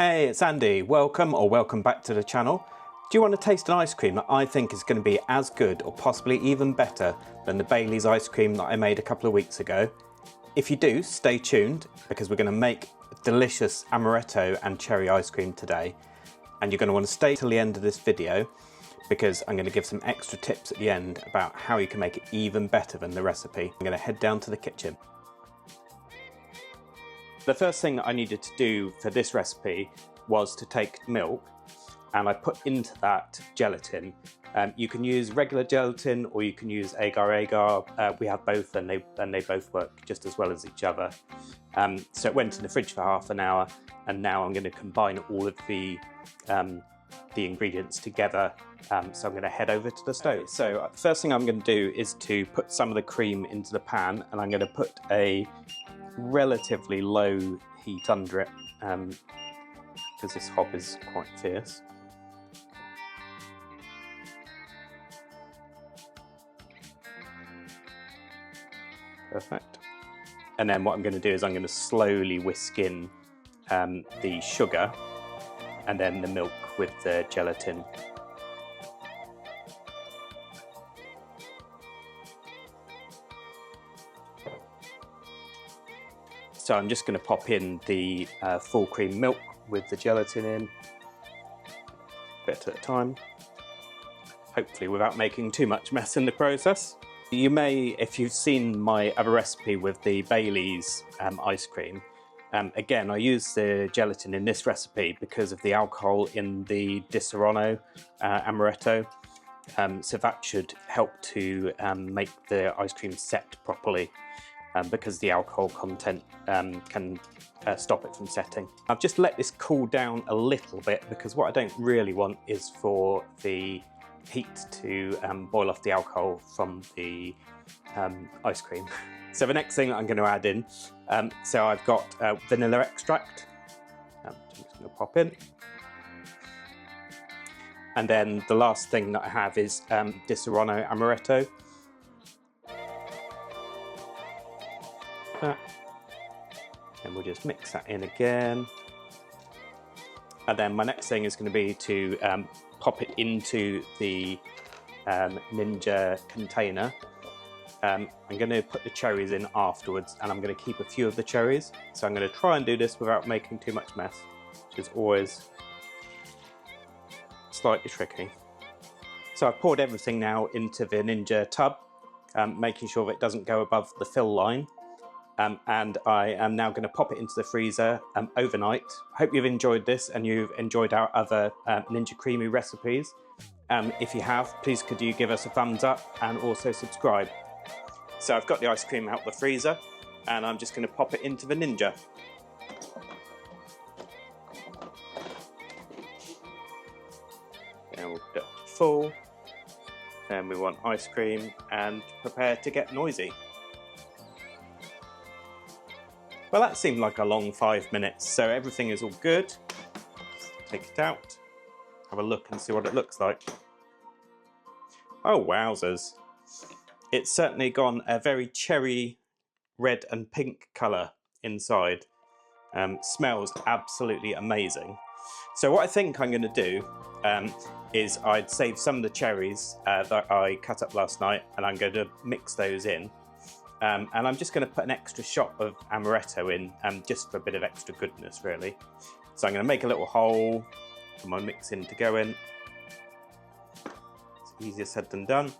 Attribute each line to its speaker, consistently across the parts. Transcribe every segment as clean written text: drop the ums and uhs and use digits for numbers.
Speaker 1: Hey, it's Andy. Welcome back to the channel. Do you want to taste an ice cream that I think is going to be as good or possibly even better than the Bailey's ice cream that I made a couple of weeks ago? If you do, stay tuned because we're going to make delicious amaretto and cherry ice cream today. And you're going to want to stay till the end of this video because I'm going to give some extra tips at the end about how you can make it even better than the recipe. I'm going to head down to the kitchen. The first thing that I needed to do for this recipe was to take milk and I put into that gelatin. You can use regular gelatin or you can use agar. We have both and they both work just as well as each other. So it went in the fridge for half an hour and now I'm going to combine all of the ingredients together. So I'm going to head over to the stove. So the first thing I'm going to do is to put some of the cream into the pan and I'm going to put a relatively low heat under it because this hob is quite fierce. Perfect. And then what I'm going to do is I'm going to slowly whisk in the sugar and then the milk with the gelatin. So I'm just going to pop in the full cream milk with the gelatin in, a bit at a time, hopefully without making too much mess in the process. You may, if you've seen my other recipe with the Bailey's ice cream, again I use the gelatin in this recipe because of the alcohol in the Di Serrano Amaretto, so that should help to make the ice cream set properly. Because the alcohol content can stop it from setting. I've just let this cool down a little bit because what I don't really want is for the heat to boil off the alcohol from the ice cream. So the next thing I'm going to add in, so I've got vanilla extract, I'm just going to pop in. And then the last thing that I have is Di Serrano Amaretto. And we'll just mix that in again. And then my next thing is going to be to pop it into the Ninja container. I'm going to put the cherries in afterwards and I'm going to keep a few of the cherries. So I'm going to try and do this without making too much mess, which is always slightly tricky. So I've poured everything now into the Ninja tub, making sure that it doesn't go above the fill line. And I am now going to pop it into the freezer overnight. Hope you've enjoyed this and you've enjoyed our other Ninja Creamy recipes. If you have, please could you give us a thumbs up and also subscribe. So I've got the ice cream out the freezer and I'm just going to pop it into the Ninja. And we'll put it full. Then we want ice cream and prepare to get noisy. Well, that seemed like a long 5 minutes, so everything is all good. Take it out, have a look and see what it looks like. Oh, wowzers. It's certainly gone a very cherry red and pink colour inside. Smells absolutely amazing. So what I think I'm going to do is I'd save some of the cherries that I cut up last night and I'm going to mix those in. And I'm just going to put an extra shot of Amaretto in, just for a bit of extra goodness, really. So I'm going to make a little hole for my mix-in to go in. It's easier said than done.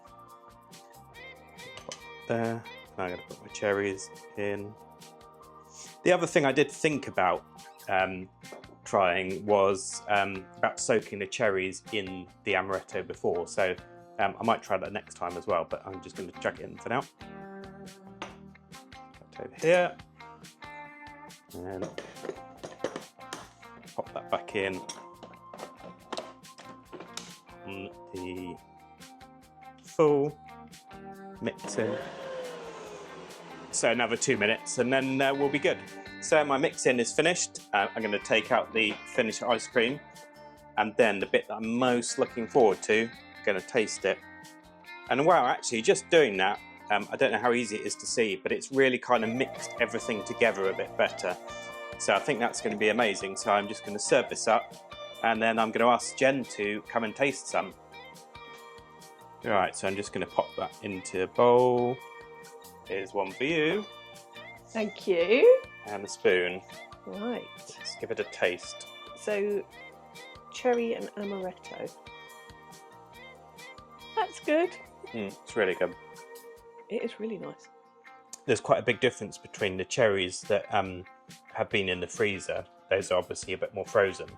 Speaker 1: Pop there. Now I'm going to put my cherries in. The other thing I did think about trying was about soaking the cherries in the Amaretto before. So I might try that next time as well, but I'm just going to chuck it in for now. Over here and pop that back in on the full mix-in. So another 2 minutes and then we'll be good. So my mix-in is finished. I'm going to take out the finished ice cream and then the bit that I'm most looking forward to, I'm going to taste it. And wow, actually just doing that, I don't know how easy it is to see, but it's really kind of mixed everything together a bit better. So I think that's going to be amazing. So I'm just going to serve this up, and then I'm going to ask Jen to come and taste some. All right, so I'm just going to pop that into a bowl. Here's one for you.
Speaker 2: Thank you.
Speaker 1: And a spoon.
Speaker 2: Right.
Speaker 1: Let's give it a taste.
Speaker 2: So, cherry and amaretto. That's good.
Speaker 1: It's really good.
Speaker 2: It is really nice.
Speaker 1: There's quite a big difference between the cherries that have been in the freezer. Those are obviously a bit more frozen,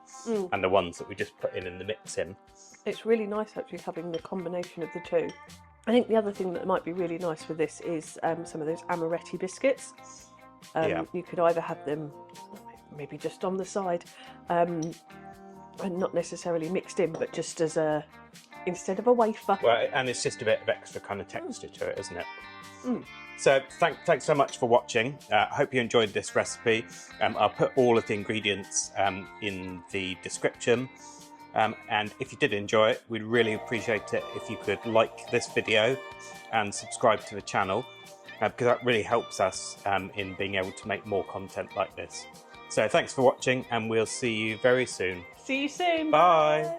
Speaker 1: and the ones that we just put in the mix-in.
Speaker 2: It's really nice actually having the combination of the two. I think the other thing that might be really nice with this is some of those Amaretti biscuits. You could either have them maybe just on the side and not necessarily mixed in, but just as a, instead of a wafer.
Speaker 1: Well, and it's just a bit of extra kind of texture to it, isn't it? So thanks so much for watching. I hope you enjoyed this recipe. I'll put all of the ingredients in the description. And if you did enjoy it, we'd really appreciate it if you could like this video and subscribe to the channel, because that really helps us in being able to make more content like this. So thanks for watching, and we'll see you very soon.
Speaker 2: See you soon.
Speaker 1: Bye.